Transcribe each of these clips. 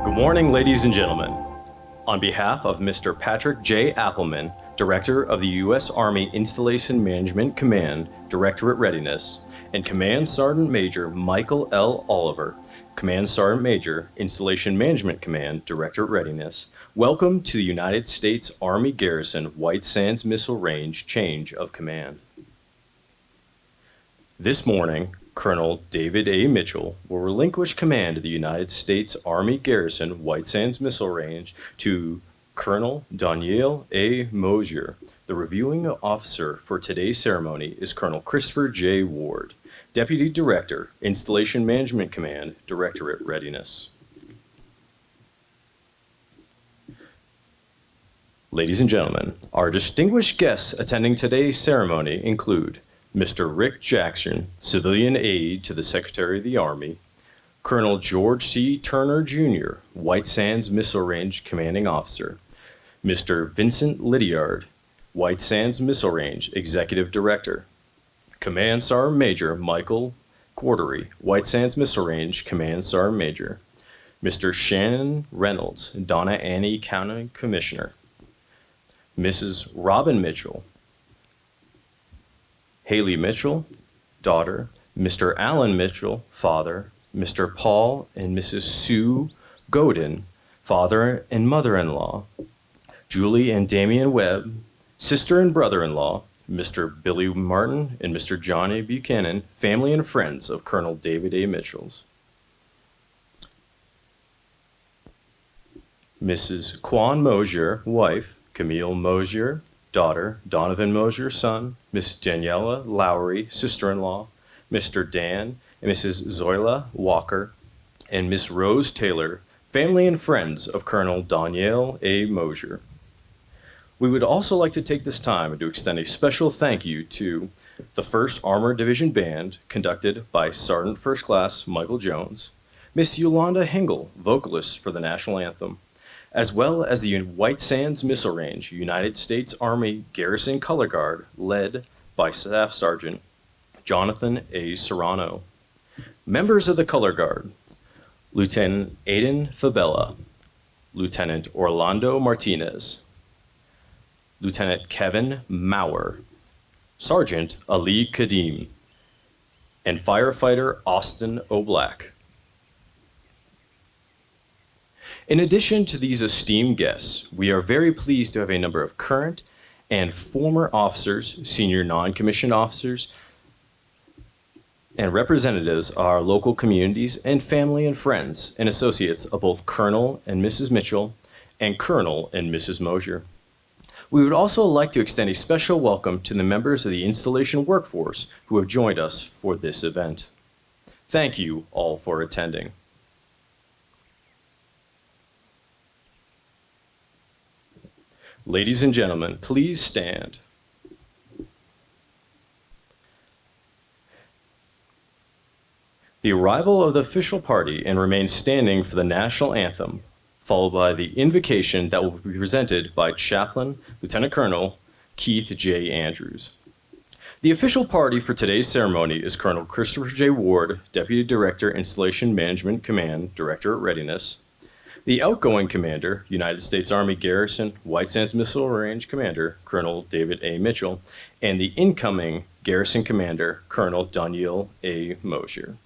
Good morning, ladies and gentlemen. On behalf of Mr. Patrick J. Appleman, Director of the U.S. Army Installation Management Command, Directorate Readiness, and Command Sergeant Major Michael L. Oliver, Command Sergeant Major, Installation Management Command, Directorate Readiness, welcome to the United States Army Garrison White Sands Missile Range Change of Command. This morning, Colonel David A. Mitchell will relinquish command of the United States Army Garrison White Sands Missile Range to Colonel Donyeill A. Mozer. The reviewing officer for today's ceremony is Colonel Christopher J. Ward, Deputy Director, Installation Management Command, Directorate Readiness. Ladies and gentlemen, our distinguished guests attending today's ceremony include Mr. Rick Jackson, Civilian Aide to the Secretary of the Army, Colonel George C. Turner, Jr., White Sands Missile Range Commanding Officer, Mr. Vincent Lydiard, White Sands Missile Range Executive Director, Command Sergeant Major Michael Cordery, White Sands Missile Range Command Sergeant Major, Mr. Shannon Reynolds, Donna Annie County Commissioner, Mrs. Robin Mitchell, Haley Mitchell, daughter, Mr. Alan Mitchell, father, Mr. Paul and Mrs. Sue Godin, father and mother-in-law, Julie and Damian Webb, sister and brother-in-law, Mr. Billy Martin and Mr. Johnny Buchanan, family and friends of Colonel David A. Mitchell's. Mrs. Quan Mozer, wife, Camille Mozer, daughter, Donovan Mozer, son, Miss Daniela Lowry, sister-in-law, Mr. Dan and Mrs. Zoila Walker, and Miss Rose Taylor, family and friends of Colonel Donyeill A. Mozer. We would also like to take this time to extend a special thank you to the 1st Armored Division Band, conducted by Sergeant First Class Michael Jones, Miss Yolanda Hengel, vocalist for the National Anthem, as well as the White Sands Missile Range United States Army Garrison Color Guard, led by Staff Sergeant Jonathan A. Serrano. Members of the Color Guard: Lieutenant Aiden Fabella, Lieutenant Orlando Martinez, Lieutenant Kevin Maurer, Sergeant Ali Kadim, and Firefighter Austin O'Black. In addition to these esteemed guests, we are very pleased to have a number of current and former officers, senior non-commissioned officers, and representatives of our local communities and family and friends and associates of both Colonel and Mrs. Mitchell and Colonel and Mrs. Mozer. We would also like to extend a special welcome to the members of the installation workforce who have joined us for this event. Thank you all for attending. Ladies and gentlemen, please stand. The arrival of the official party and remain standing for the national anthem, followed by the invocation that will be presented by Chaplain Lieutenant Colonel Keith J. Andrews. The official party for today's ceremony is Colonel Christopher J. Ward, Deputy Director, Installation Management Command, Directorate Readiness. The outgoing commander, United States Army Garrison White Sands Missile Range Commander, Colonel David A. Mitchell, and the incoming Garrison Commander, Colonel Donyeill A. Mozer.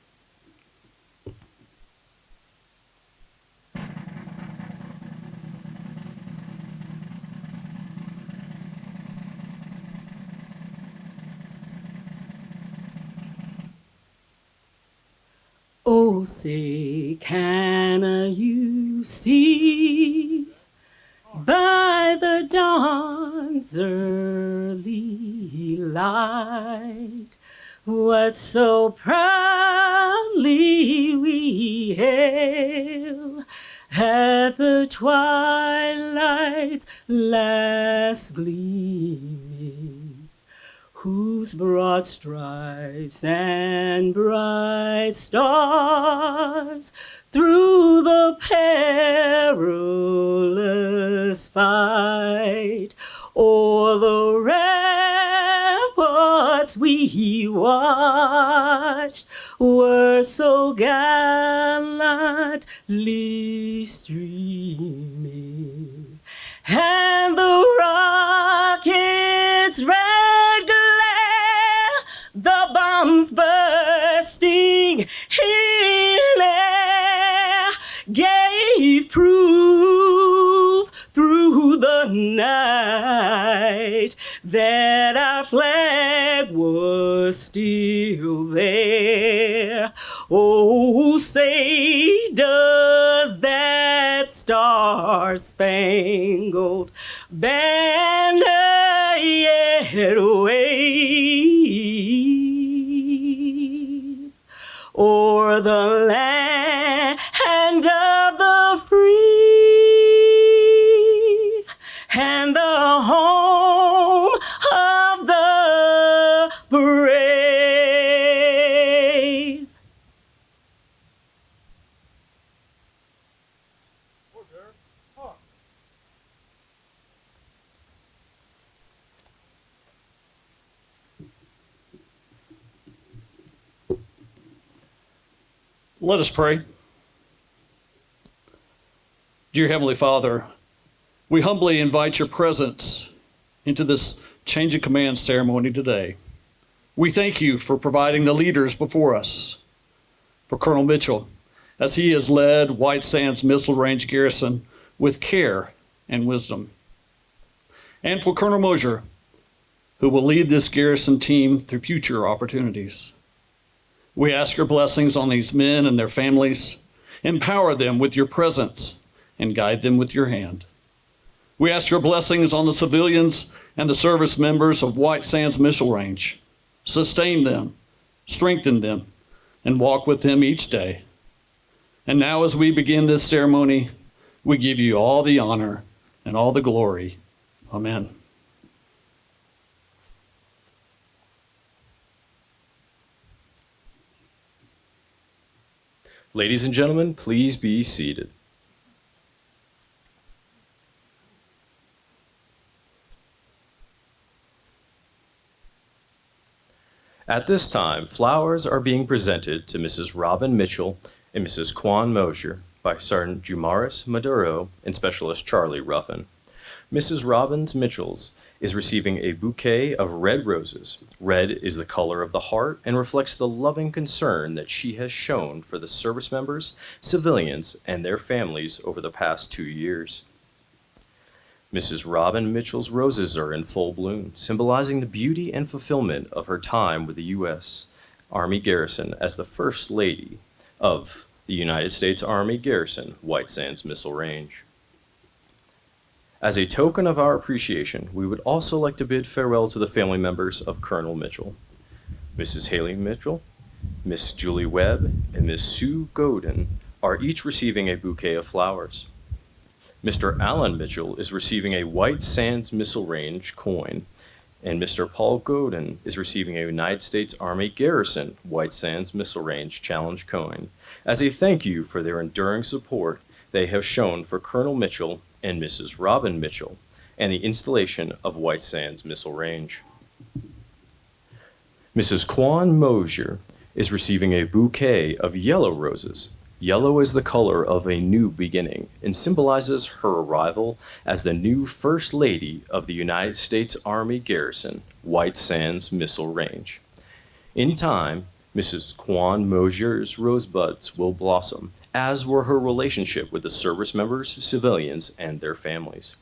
Oh, say, can you see by the dawn's early light what so proudly we hail at the twilight's last gleaming, whose broad stripes and bright stars through the perilous fight o'er the ramparts we watched were so gallantly streaming, and the rocket's red glare, the bombs bursting in air, gave proof through the night that our flag was still there. Oh, say does that star-spangled banner yet wave o'er the land of the free and the home of the brave? Let us pray. Dear Heavenly Father, we humbly invite your presence into this change of command ceremony today. We thank you for providing the leaders before us, for Colonel Mitchell, as he has led White Sands Missile Range Garrison with care and wisdom, and for Colonel Mozer, who will lead this garrison team through future opportunities. We ask your blessings on these men and their families. Empower them with your presence and guide them with your hand. We ask your blessings on the civilians and the service members of White Sands Missile Range. Sustain them, strengthen them, and walk with them each day. And now as we begin this ceremony, we give you all the honor and all the glory. Amen. Ladies and gentlemen, please be seated. At this time, flowers are being presented to Mrs. Robin Mitchell and Mrs. Quan Mozer by Sergeant Jumaris Maduro and Specialist Charlie Ruffin. Mrs. Robin Mitchell's is receiving a bouquet of red roses. Red is the color of the heart and reflects the loving concern that she has shown for the service members, civilians, and their families over the past 2 years. Mrs. Robin Mitchell's roses are in full bloom, symbolizing the beauty and fulfillment of her time with the U.S. Army Garrison as the First Lady of the United States Army Garrison, White Sands Missile Range. As a token of our appreciation, we would also like to bid farewell to the family members of Colonel Mitchell. Mrs. Haley Mitchell, Miss Julie Webb, and Miss Sue Godin are each receiving a bouquet of flowers. Mr. Alan Mitchell is receiving a White Sands Missile Range coin, and Mr. Paul Godin is receiving a United States Army Garrison White Sands Missile Range Challenge coin as a thank you for their enduring support they have shown for Colonel Mitchell and Mrs. Robin Mitchell and the installation of White Sands Missile Range. Mrs. Quan Mozer is receiving a bouquet of yellow roses. Yellow is the color of a new beginning and symbolizes her arrival as the new First Lady of the United States Army Garrison, White Sands Missile Range. In time, Mrs. Quan Mozer's rosebuds will blossom, as were her relationship with the service members, civilians, and their families.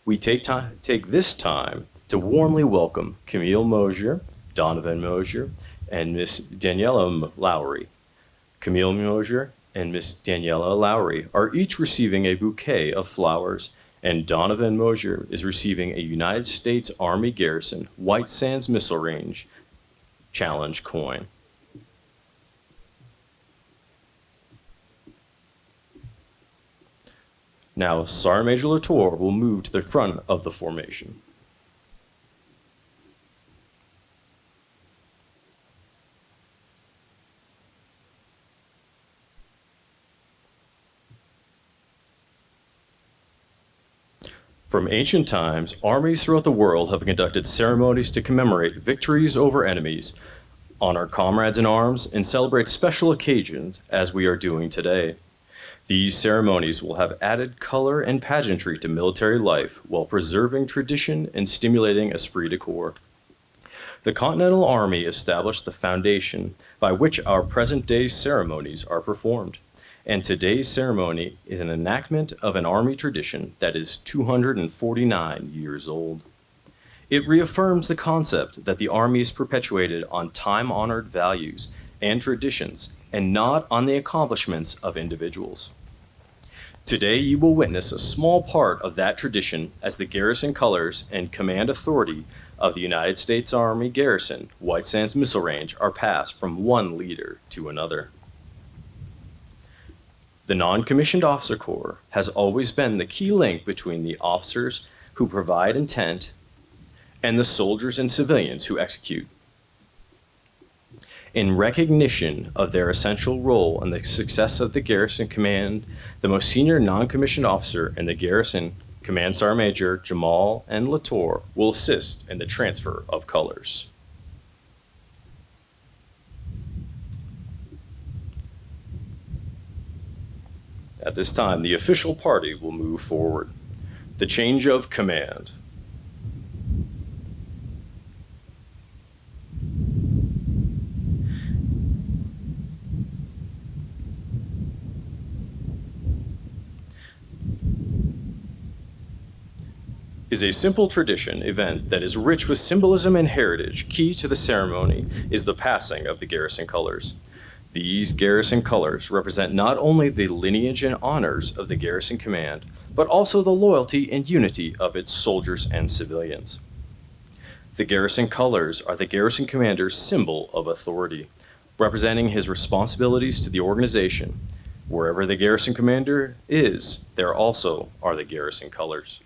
We take this time to warmly welcome Camille Mozer, Donovan Mozer, and Miss Donyeill A. Lowry. Camille Mozer and Miss Donyeill A. Lowry are each receiving a bouquet of flowers, and Donovan Mozer is receiving a United States Army Garrison White Sands Missile Range Challenge coin. Now, Sergeant Major Latour will move to the front of the formation. From ancient times, armies throughout the world have conducted ceremonies to commemorate victories over enemies honor comrades in arms, and celebrate special occasions as we are doing today. These ceremonies will have added color and pageantry to military life while preserving tradition and stimulating esprit de corps. The Continental Army established the foundation by which our present-day ceremonies are performed, and today's ceremony is an enactment of an Army tradition that is 249 years old. It reaffirms the concept that the Army is perpetuated on time-honored values and traditions and not on the accomplishments of individuals. Today you will witness a small part of that tradition as the garrison colors and command authority of the United States Army Garrison, White Sands Missile Range, are passed from one leader to another. The Non-Commissioned Officer Corps has always been the key link between the officers who provide intent and the soldiers and civilians who execute. In recognition of their essential role in the success of the Garrison Command, the most senior non-commissioned officer in the Garrison, Command Sergeant Major Jamal N. Latour, will assist in the transfer of colors. At this time, the official party will move forward. The change of command. Is a simple tradition event that is rich with symbolism and heritage. Key to the ceremony is the passing of the garrison colors. These garrison colors represent not only the lineage and honors of the Garrison Command, but also the loyalty and unity of its soldiers and civilians. The garrison colors are the garrison commander's symbol of authority, representing his responsibilities to the organization. Wherever the garrison commander is, there also are the garrison colors.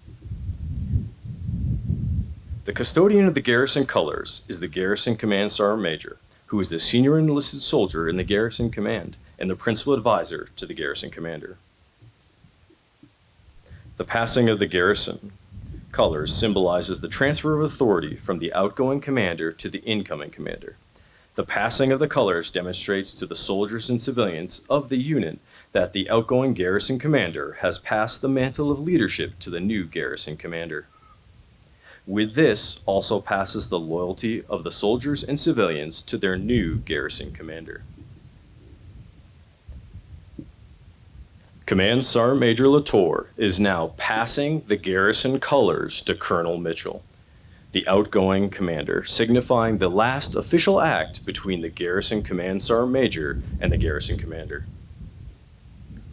The custodian of the garrison colors is the Garrison Command Sergeant Major, who is the senior enlisted soldier in the Garrison Command and the principal advisor to the Garrison Commander. The passing of the garrison colors symbolizes the transfer of authority from the outgoing commander to the incoming commander. The passing of the colors demonstrates to the soldiers and civilians of the unit that the outgoing garrison commander has passed the mantle of leadership to the new garrison commander. With this also passes the loyalty of the soldiers and civilians to their new garrison commander. Command Sergeant Major Latour is now passing the garrison colors to Colonel Mitchell, the outgoing commander, signifying the last official act between the Garrison Command Sergeant Major and the garrison commander.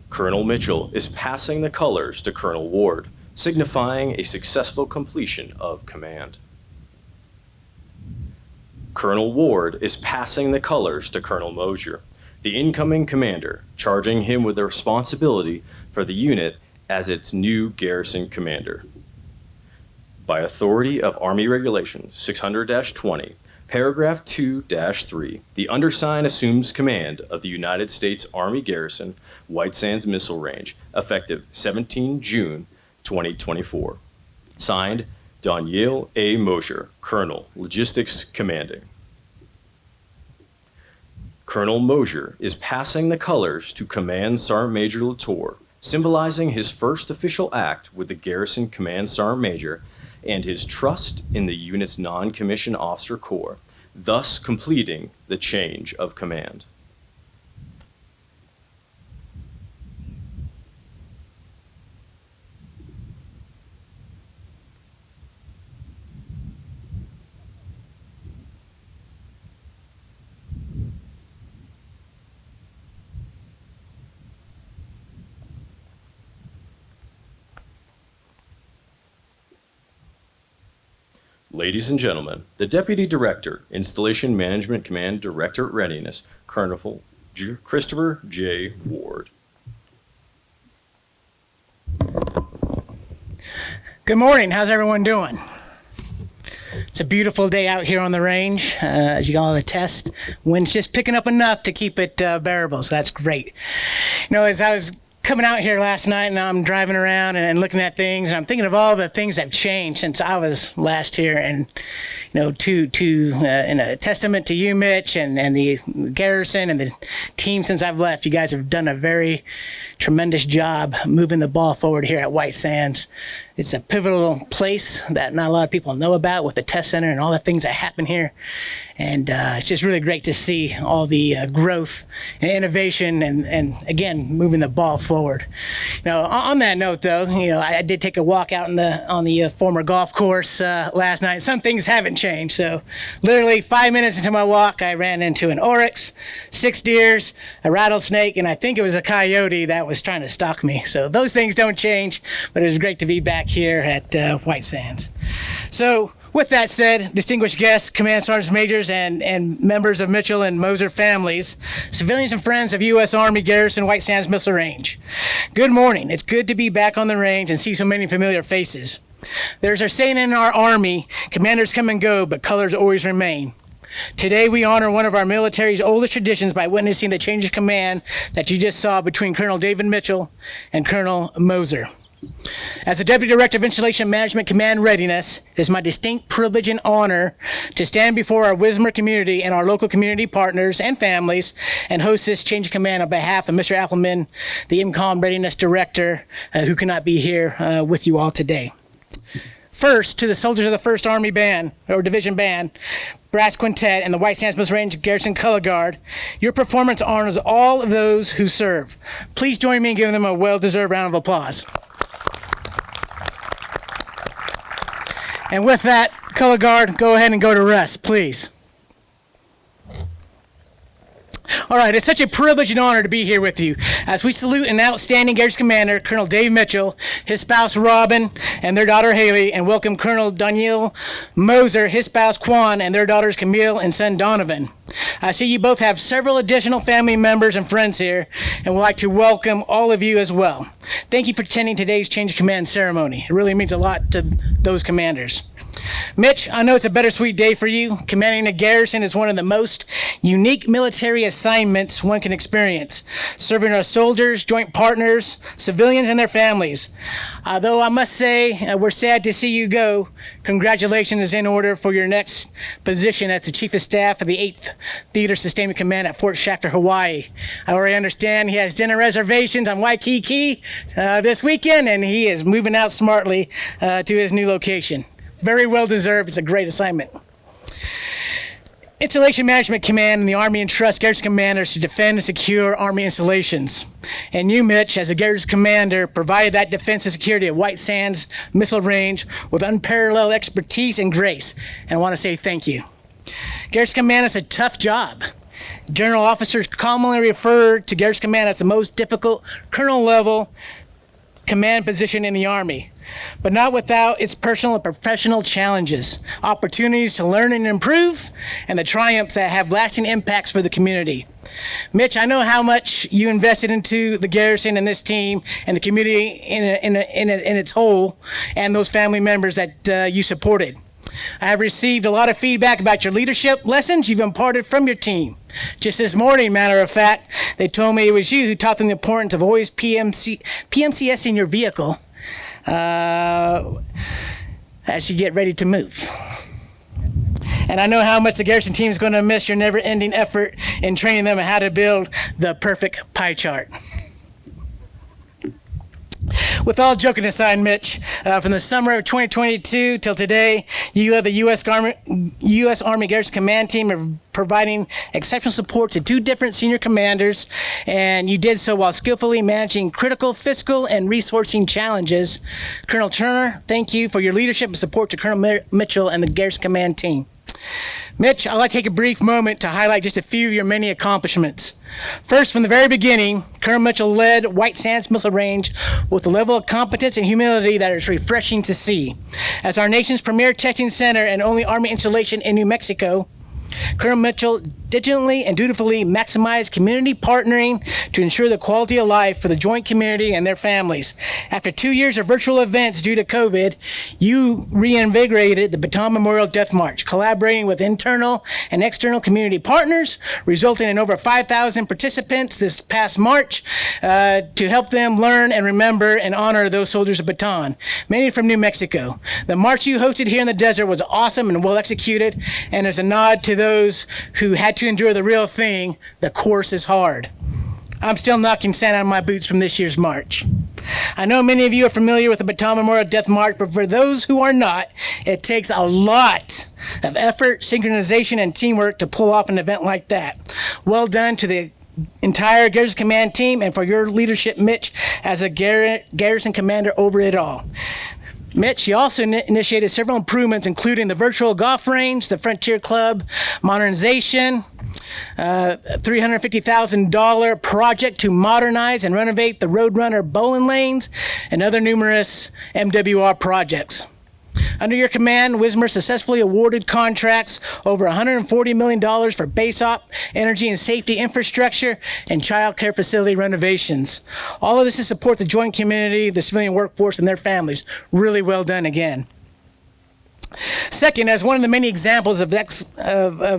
Colonel Mitchell is passing the colors to Colonel Ward, signifying a successful completion of command. Colonel Ward is passing the colors to Colonel Mozer, the incoming commander, charging him with the responsibility for the unit as its new garrison commander. By authority of Army Regulation 600-20, paragraph 2-3, the undersigned assumes command of the United States Army Garrison, White Sands Missile Range, effective 17 June 2024. Signed, Donyeill A. Mozer, Colonel, Logistics Commanding. Colonel Mozer is passing the colors to Command Sergeant Major Latour, symbolizing his first official act with the Garrison Command Sergeant Major and his trust in the unit's non-commissioned officer corps, thus completing the change of command. Ladies and gentlemen, the Deputy Director, Installation Management Command Directorate Readiness, Colonel Christopher J. Ward. Good morning. How's everyone doing? It's a beautiful day out here on the range. As you can all attest, wind's just picking up enough to keep it bearable, so that's great. You know, as I was coming out here last night, and I'm driving around and looking at things, and I'm thinking of all the things that have changed since I was last here. And in a testament to you, Mitch, and the Garrison and the team since I've left, you guys have done a very tremendous job moving the ball forward here at White Sands. It's a pivotal place that not a lot of people know about, with the test center and all the things that happen here. And it's just really great to see all the growth and innovation and again, moving the ball forward. On that note, though, I did take a walk out on the former golf course last night. Some things haven't changed. So literally 5 minutes into my walk, I ran into an oryx, 6 deers, a rattlesnake, and I think it was a coyote that was trying to stalk me. So those things don't change, but it was great to be back here at White Sands. So with that said, distinguished guests, command sergeants majors, and members of Mitchell and Mozer families, civilians and friends of U.S. Army Garrison White Sands Missile Range, good morning. It's good to be back on the range and see so many familiar faces. There's a saying in our Army, commanders come and go, but colors always remain. Today we honor one of our military's oldest traditions by witnessing the change of command that you just saw between Colonel David Mitchell and Colonel Mozer. As the Deputy Director of Installation Management Command Readiness, it is my distinct privilege and honor to stand before our WSMR community and our local community partners and families and host this change of command on behalf of Mr. Appleman, the IMCOM Readiness Director, who cannot be here with you all today. First, to the soldiers of the 1st Army Band, or Division Band, Brass Quintet, and the White Sands Missile Range Garrison Color Guard, your performance honors all of those who serve. Please join me in giving them a well-deserved round of applause. And with that, Color Guard, go ahead and go to rest, please. All right, it's such a privilege and honor to be here with you as we salute an outstanding Garrison Commander, Colonel Dave Mitchell, his spouse Robin, and their daughter Haley, and welcome Colonel Donyeill Mozer, his spouse Quan, and their daughters Camille and son Donovan. I see you both have several additional family members and friends here, and would like to welcome all of you as well. Thank you for attending today's change of command ceremony. It really means a lot to those commanders. Mitch, I know it's a bittersweet day for you. Commanding a garrison is one of the most unique military assignments one can experience, serving our soldiers, joint partners, civilians, and their families. Though I must say, we're sad to see you go. Congratulations is in order for your next position as the Chief of Staff of the 8th Theater Sustainment Command at Fort Shafter, Hawaii. I already understand he has dinner reservations on Waikiki this weekend, and he is moving out smartly to his new location. Very well deserved. It's a great assignment. Installation Management Command and the Army entrusts Garrison commanders to defend and secure Army installations. And you, Mitch, as a Garrison commander, provided that defense and security at White Sands Missile Range with unparalleled expertise and grace. And I want to say thank you. Garrison Command is a tough job. General officers commonly refer to Garrison Command as the most difficult colonel-level command position in the Army, but not without its personal and professional challenges, opportunities to learn and improve, and the triumphs that have lasting impacts for the community. Mitch, I know how much you invested into the Garrison and this team and the community in its whole, and those family members that you supported. I have received a lot of feedback about your leadership lessons you've imparted from your team. Just this morning, matter of fact, they told me it was you who taught them the importance of always PMCS in your vehicle as you get ready to move. And I know how much the Garrison team is going to miss your never-ending effort in training them on how to build the perfect pie chart. With all joking aside, Mitch, from the summer of 2022 till today, you led the U.S. Army Garrison Command Team of providing exceptional support to 2 different senior commanders, and you did so while skillfully managing critical fiscal and resourcing challenges. Colonel Turner, thank you for your leadership and support to Colonel Mitchell and the Garrison Command Team. Mitch, I'd like to take a brief moment to highlight just a few of your many accomplishments. First, from the very beginning, Colonel Mitchell led White Sands Missile Range with a level of competence and humility that is refreshing to see. As our nation's premier testing center and only Army installation in New Mexico, Colonel Mitchell diligently and dutifully maximize community partnering to ensure the quality of life for the joint community and their families. After 2 years of virtual events due to COVID, you reinvigorated the Baton Memorial Death March, collaborating with internal and external community partners, resulting in over 5,000 participants this past March to help them learn and remember and honor those soldiers of Baton, many from New Mexico. The march you hosted here in the desert was awesome and well executed, and as a nod to those who had to endure the real thing, the course is hard. I'm still knocking sand out of my boots from this year's march. I know many of you are familiar with the Baton Memorial Death March, but for those who are not, it takes a lot of effort, synchronization, and teamwork to pull off an event like that. Well done to the entire Garrison Command team and for your leadership, Mitch, as a Garrison commander over it all. Mitch, you also initiated several improvements, including the virtual golf range, the Frontier Club modernization, $350,000 project to modernize and renovate the Roadrunner bowling lanes, and other numerous MWR projects. Under your command, WSMR successfully awarded contracts over $140 million for base op, energy and safety infrastructure, and child care facility renovations. All of this to support the joint community, the civilian workforce, and their families. Really well done again. Second, as one of the many examples of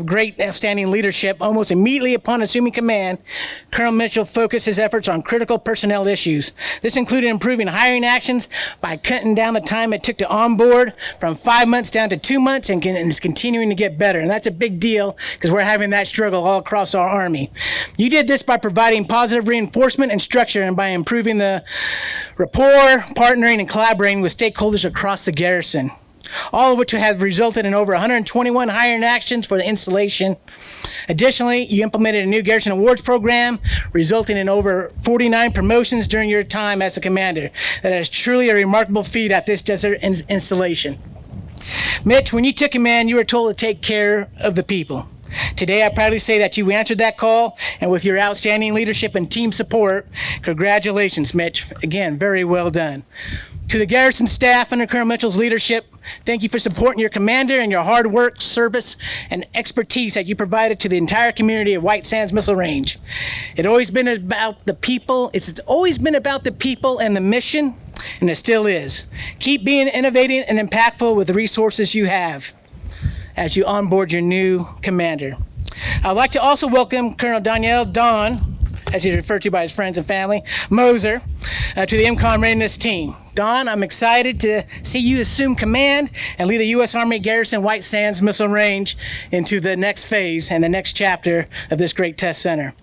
great, outstanding leadership, almost immediately upon assuming command, Colonel Mitchell focused his efforts on critical personnel issues. This included improving hiring actions by cutting down the time it took to onboard from 5 months down to 2 months, and is continuing to get better. And that's a big deal because we're having that struggle all across our Army. You did this by providing positive reinforcement and structure, and by improving the rapport, partnering, and collaborating with stakeholders across the garrison, all of which has resulted in over 121 hiring actions for the installation. Additionally, you implemented a new Garrison Awards program, resulting in over 49 promotions during your time as the commander. That is truly a remarkable feat at this desert installation. Mitch, when you took command, you were told to take care of the people. Today, I proudly say that you answered that call, and with your outstanding leadership and team support, congratulations, Mitch. Again, very well done. To the Garrison staff under Colonel Mitchell's leadership, thank you for supporting your commander and your hard work, service, and expertise that you provided to the entire community of White Sands Missile Range. It's always been about the people. It's always been about the people and the mission, and it still is. Keep being innovative and impactful with the resources you have as you onboard your new commander. I'd like to also welcome Colonel Donyeill Don, as he's referred to by his friends and family, Mozer, to the MCOM readiness team. Don, I'm excited to see you assume command and lead the U.S. Army Garrison White Sands Missile Range into the next phase and the next chapter of this great test center.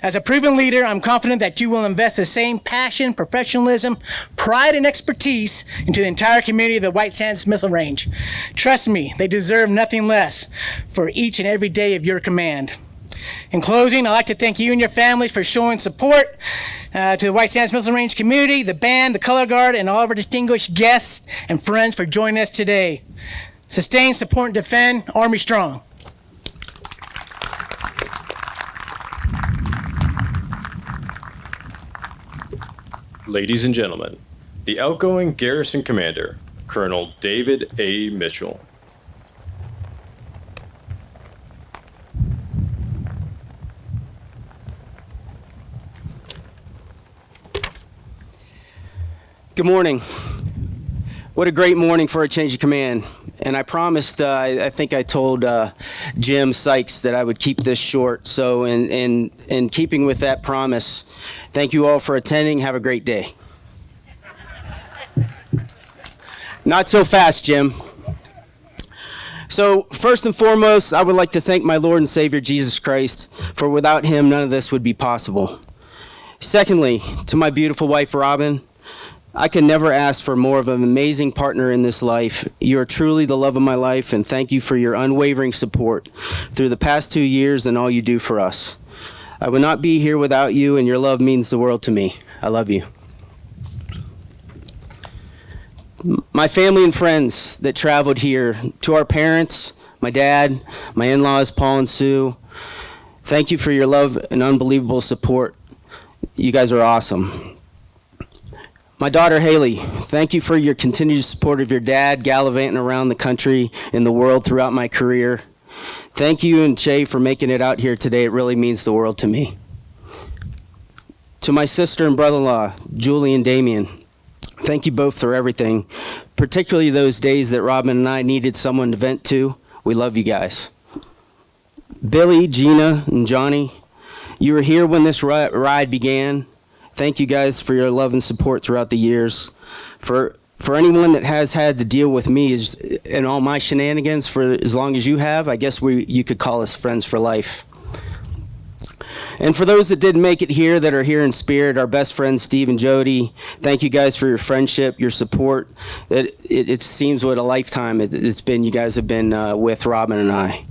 As a proven leader, I'm confident that you will invest the same passion, professionalism, pride, and expertise into the entire community of the White Sands Missile Range. Trust me, they deserve nothing less for each and every day of your command. In closing, I'd like to thank you and your family for showing support to the White Sands Missile Range community, the band, the color guard, and all of our distinguished guests and friends for joining us today. Sustain, support, and defend. Army strong. Ladies and gentlemen, the outgoing Garrison Commander, Colonel David A. Mitchell. Good morning. What a great morning for a change of command. And I promised, I think I told Jim Sykes that I would keep this short. So in keeping with that promise, thank you all for attending. Have a great day. Not so fast, Jim. So first and foremost, I would like to thank my Lord and Savior, Jesus Christ, for without him, none of this would be possible. Secondly, to my beautiful wife, Robin, I could never ask for more of an amazing partner in this life. You are truly the love of my life, and thank you for your unwavering support through the past 2 years and all you do for us. I would not be here without you, and your love means the world to me. I love you. My family and friends that traveled here, to our parents, my dad, my in-laws, Paul and Sue, thank you for your love and unbelievable support. You guys are awesome. My daughter, Haley, thank you for your continued support of your dad, gallivanting around the country and the world throughout my career. Thank you and Che for making it out here today. It really means the world to me. To my sister and brother-in-law, Julie and Damien, thank you both for everything, particularly those days that Robin and I needed someone to vent to. We love you guys. Billy, Gina, and Johnny, you were here when this ride began. Thank you guys for your love and support throughout the years. For anyone that has had to deal with me and all my shenanigans for as long as you have, I guess you could call us friends for life. And for those that didn't make it here, that are here in spirit, our best friends, Steve and Jody, thank you guys for your friendship, your support. It seems what a lifetime it's been. You guys have been with Robin and I.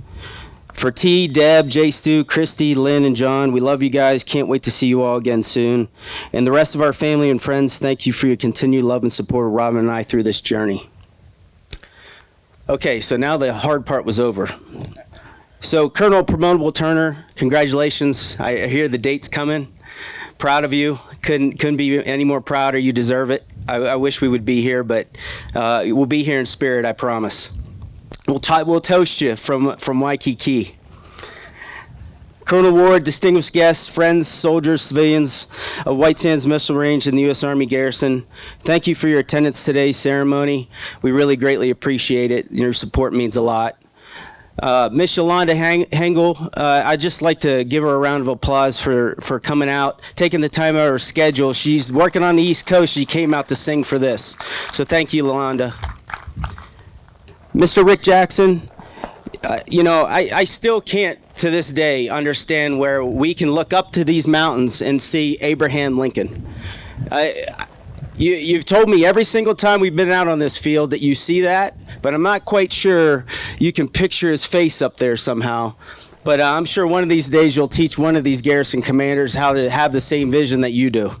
For T, Deb, Jay Stu, Christy, Lynn, and John, we love you guys. Can't wait to see you all again soon. And the rest of our family and friends, thank you for your continued love and support of Robin and I through this journey. Okay, so now the hard part was over. So Colonel Promotable Turner, congratulations. I hear the date's coming. Proud of you. Couldn't be any more prouder. You deserve it. I wish we would be here, but we'll be here in spirit, I promise. We'll toast you from Waikiki. Colonel Ward, distinguished guests, friends, soldiers, civilians of White Sands Missile Range and the U.S. Army Garrison, thank you for your attendance today's ceremony. We really greatly appreciate it. Your support means a lot. Miss Yolanda Hengel, I'd just like to give her a round of applause for coming out, taking the time out of her schedule. She's working on the East Coast. She came out to sing for this. So thank you, Yolanda. Mr. Rick Jackson, I still can't to this day understand where we can look up to these mountains and see Abraham Lincoln. You've told me every single time we've been out on this field that you see that, but I'm not quite sure you can picture his face up there somehow. But I'm sure one of these days you'll teach one of these garrison commanders how to have the same vision that you do.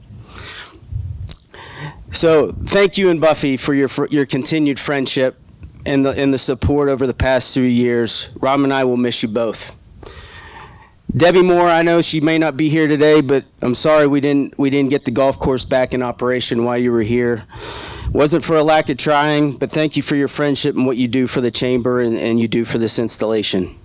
So thank you and Buffy for your continued friendship and the support over the past 2 years. Rob and I will miss you both. Debbie Moore, I know she may not be here today, but I'm sorry we didn't get the golf course back in operation while you were here. Wasn't for a lack of trying, but thank you for your friendship and what you do for the chamber and you do for this installation.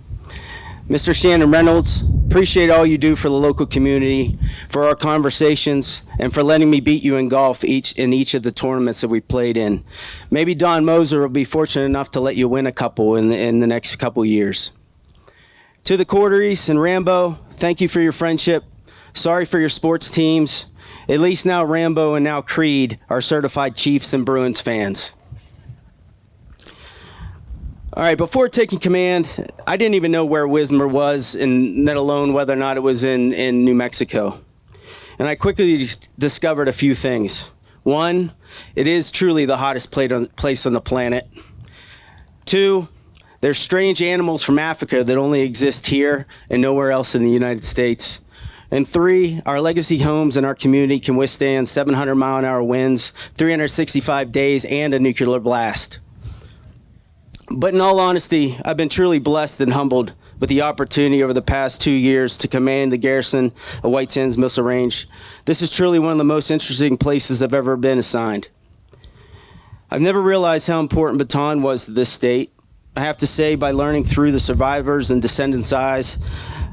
Mr. Shannon Reynolds, appreciate all you do for the local community, for our conversations, and for letting me beat you in golf in each of the tournaments that we played in. Maybe Don Mozer will be fortunate enough to let you win a couple in the next couple years. To the Corderies and Rambo, thank you for your friendship. Sorry for your sports teams. At least now Rambo and now Creed are certified Chiefs and Bruins fans. All right, before taking command, I didn't even know where Wismar was, and let alone whether or not it was in New Mexico. And I quickly discovered a few things. One, it is truly the hottest place on the planet. Two, there's strange animals from Africa that only exist here and nowhere else in the United States. And three, our legacy homes in our community can withstand 700-mile-an-hour winds, 365 days, and a nuclear blast. But in all honesty, I've been truly blessed and humbled with the opportunity over the past 2 years to command the garrison of White Sands Missile Range. This is truly one of the most interesting places I've ever been assigned. I've never realized how important Bataan was to this state. I have to say, by learning through the survivors and descendants' eyes,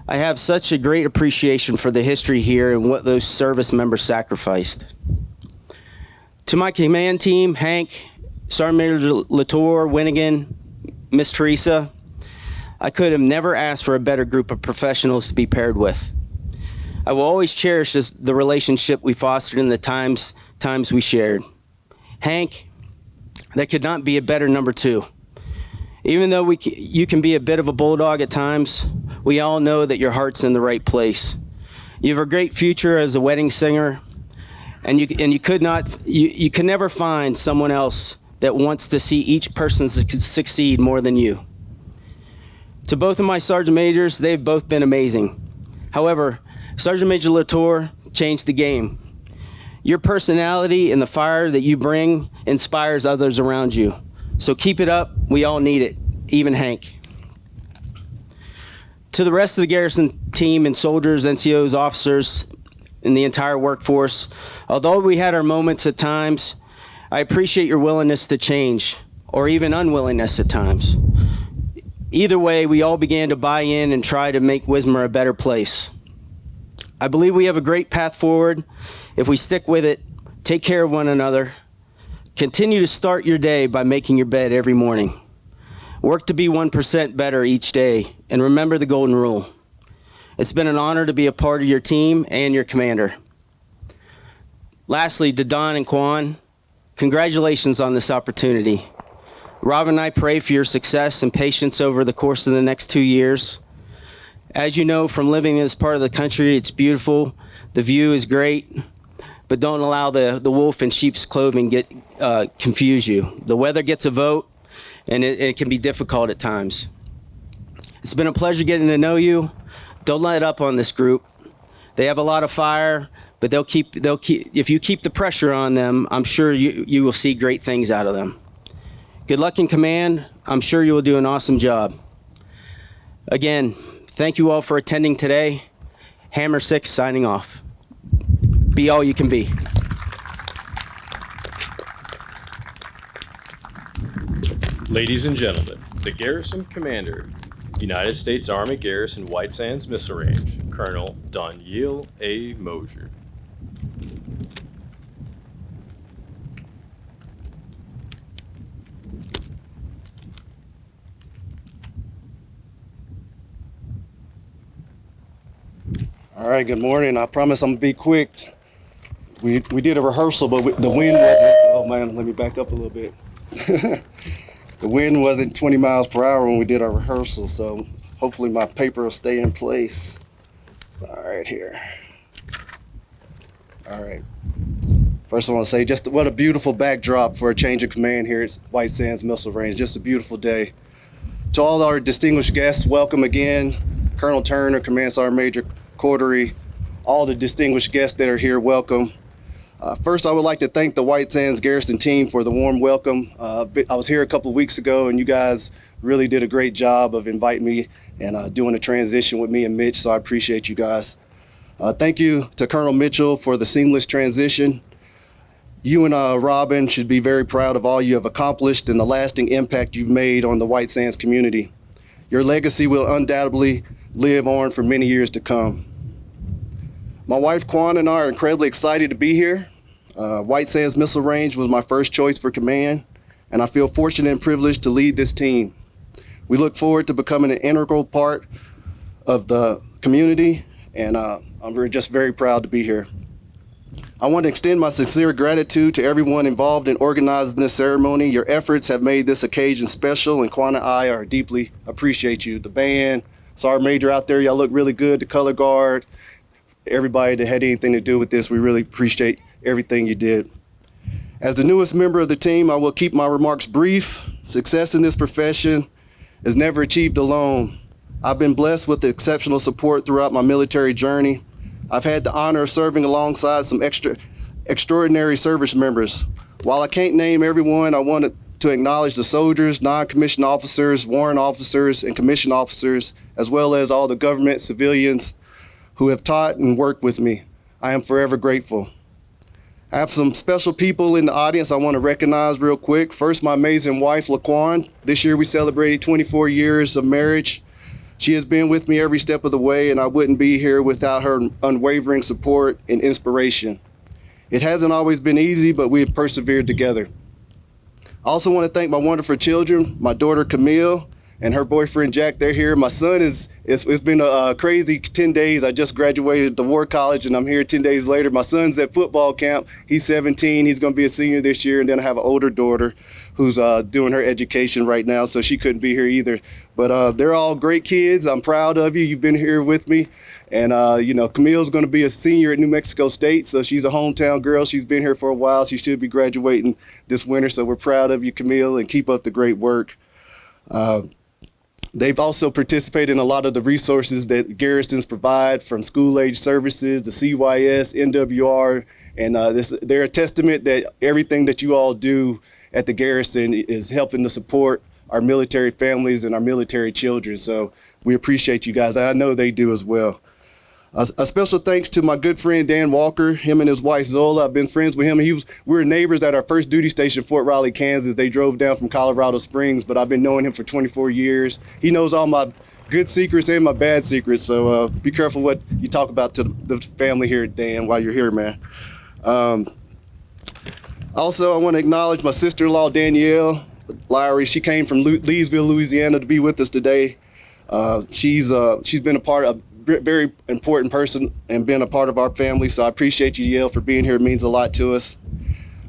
I have such a great appreciation for the history here and what those service members sacrificed. To my command team, Hank, Sergeant Major Latour, Winnigan, Miss Teresa, I could have never asked for a better group of professionals to be paired with. I will always cherish the relationship we fostered in the times we shared. Hank, that could not be a better number two. Even though you can be a bit of a bulldog at times, we all know that your heart's in the right place. You have a great future as a wedding singer, and you can never find someone else that wants to see each person succeed more than you. To both of my Sergeant Majors, they've both been amazing. However, Sergeant Major Latour changed the game. Your personality and the fire that you bring inspires others around you. So keep it up. We all need it, even Hank. To the rest of the garrison team and soldiers, NCOs, officers, and the entire workforce, although we had our moments at times, I appreciate your willingness to change, or even unwillingness at times. Either way, we all began to buy in and try to make Wismar a better place. I believe we have a great path forward if we stick with it, take care of one another, continue to start your day by making your bed every morning. Work to be 1% better each day, and remember the golden rule. It's been an honor to be a part of your team and your commander. Lastly, to Don and Quan, congratulations on this opportunity. Rob and I pray for your success and patience over the course of the next 2 years. As you know from living in this part of the country, it's beautiful, the view is great, but don't allow the wolf in sheep's clothing confuse you. The weather gets a vote, and it can be difficult at times. It's been a pleasure getting to know you. Don't let up on this group. They have a lot of fire, but they'll keep. If you keep the pressure on them, I'm sure you will see great things out of them. Good luck in command. I'm sure you will do an awesome job. Again, thank you all for attending today. Hammer 6 signing off. Be all you can be. Ladies and gentlemen, the Garrison Commander, United States Army Garrison White Sands Missile Range, Colonel Donyeill A. Mozer. All right, good morning. I promise I'm gonna be quick. We did a rehearsal, but the wind wasn't, oh man, let me back up a little bit. The wind wasn't 20 miles per hour when we did our rehearsal, so hopefully my paper will stay in place. All right, here. All right. First I want to say just what a beautiful backdrop for a change of command here at White Sands Missile Range. Just a beautiful day. To all our distinguished guests, welcome again. Colonel Turner, Command Sergeant Major Cordery, all the distinguished guests that are here, welcome. First, I would like to thank the White Sands Garrison team for the warm welcome. I was here a couple of weeks ago, and you guys really did a great job of inviting me and doing a transition with me and Mitch, so I appreciate you guys. Thank you to Colonel Mitchell for the seamless transition. You and Robin should be very proud of all you have accomplished and the lasting impact you've made on the White Sands community. Your legacy will undoubtedly live on for many years to come. My wife Quan and I are incredibly excited to be here. White Sands Missile Range was my first choice for command, and I feel fortunate and privileged to lead this team. We look forward to becoming an integral part of the community, and I'm just very proud to be here. I want to extend my sincere gratitude to everyone involved in organizing this ceremony. Your efforts have made this occasion special, and Quan and I are deeply appreciate you. The band, Sergeant Major out there, y'all look really good, the color guard, everybody that had anything to do with this, we really appreciate everything you did. As the newest member of the team, I will keep my remarks brief. Success in this profession is never achieved alone. I've been blessed with exceptional support throughout my military journey. I've had the honor of serving alongside some extraordinary service members. While I can't name everyone, I wanted to acknowledge the soldiers, non-commissioned officers, warrant officers, and commissioned officers, as well as all the government civilians who have taught and worked with me. I am forever grateful. I have some special people in the audience I want to recognize real quick. First, my amazing wife, LaQuan. This year we celebrated 24 years of marriage. She has been with me every step of the way, and I wouldn't be here without her unwavering support and inspiration. It hasn't always been easy, but we have persevered together. I also want to thank my wonderful children, my daughter Camille and her boyfriend Jack. They're here. My son it's been a crazy 10 days. I just graduated the War College and I'm here 10 days later. My son's at football camp. He's 17. He's going to be a senior this year. And then I have an older daughter who's doing her education right now, so she couldn't be here either. But they're all great kids. I'm proud of you. You've been here with me. And, Camille's going to be a senior at New Mexico State, so she's a hometown girl. She's been here for a while. She should be graduating this winter, so we're proud of you, Camille, and keep up the great work. They've also participated in a lot of the resources that Garrisons provide, from school-age services, the CYS, NWR, and they're a testament that everything that you all do at the Garrison is helping to support our military families and our military children. So we appreciate you guys. I know they do as well. A special thanks to my good friend Dan Walker, him and his wife Zola. I've been friends with him. We were neighbors at our first duty station, Fort Riley, Kansas. They drove down from Colorado Springs, but I've been knowing him for 24 years. He knows all my good secrets and my bad secrets, so be careful what you talk about to the family here, Dan, while you're here, man. Also, I want to acknowledge my sister-in-law, Donyeill A. She came from Leesville, Louisiana to be with us today. She's been a part of very important person and been a part of our family, so I appreciate you, Yale, for being here. It means a lot to us.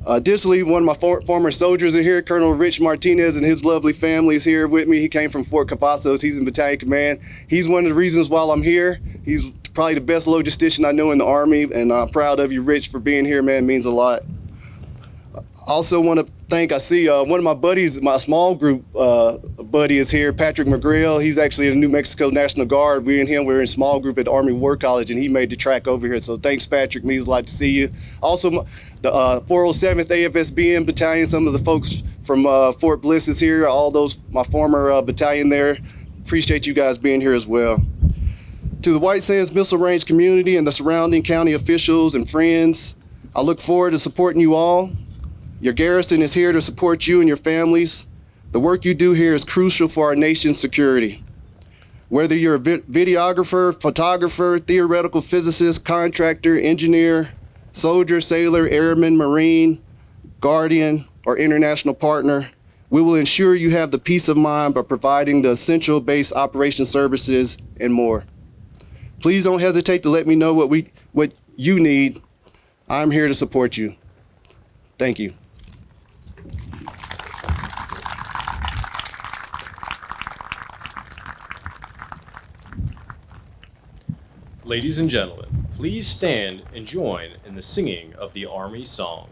Additionally, one of my former soldiers are here, Colonel Rich Martinez, and his lovely family is here with me. He came from Fort Cavazos. He's in battalion command. He's one of the reasons why I'm here. He's probably the best logistician I know in the Army, and I'm proud of you, Rich, for being here, man. It means a lot. Also want to thank, I see one of my buddies, my small group buddy is here, Patrick McGrail. He's actually in the New Mexico National Guard. We and him, we're in small group at the Army War College, and he made the track over here. So thanks, Patrick. Means a lot to see you. Also, the 407th AFSBN Battalion, some of the folks from Fort Bliss is here, all those, my former battalion there. Appreciate you guys being here as well. To the White Sands Missile Range community and the surrounding county officials and friends, I look forward to supporting you all. Your garrison is here to support you and your families. The work you do here is crucial for our nation's security. Whether you're a videographer, photographer, theoretical physicist, contractor, engineer, soldier, sailor, airman, Marine, guardian, or international partner, we will ensure you have the peace of mind by providing the essential base operation services and more. Please don't hesitate to let me know what you need. I'm here to support you. Thank you. Ladies and gentlemen, please stand and join in the singing of the Army Song.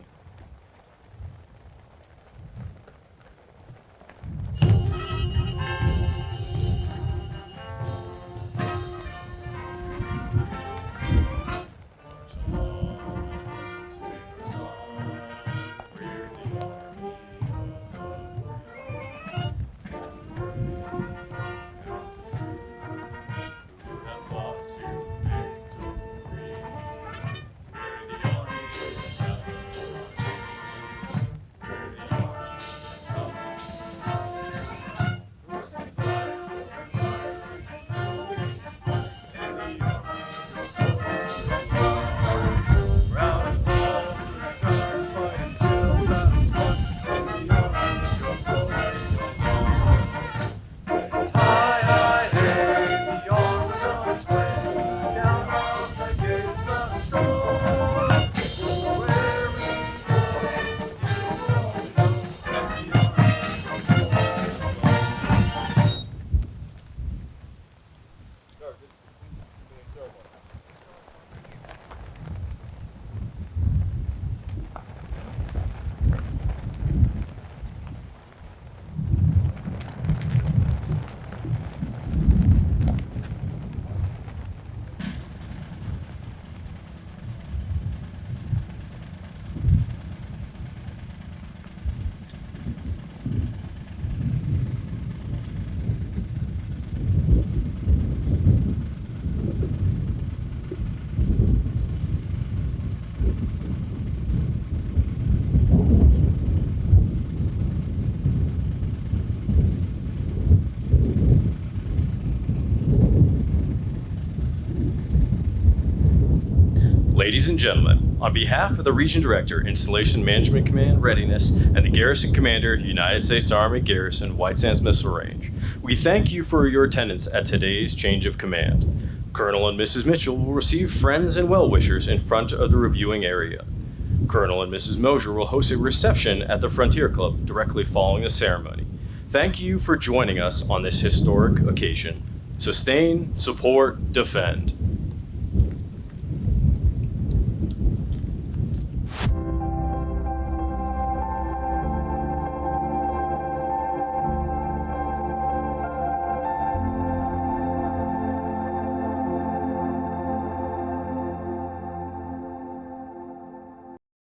Ladies and gentlemen, on behalf of the Region Director, Installation Management Command Readiness, and the Garrison Commander, United States Army Garrison, White Sands Missile Range, we thank you for your attendance at today's change of command. Colonel and Mrs. Mitchell will receive friends and well-wishers in front of the reviewing area. Colonel and Mrs. Mozer will host a reception at the Frontier Club directly following the ceremony. Thank you for joining us on this historic occasion. Sustain, support, defend.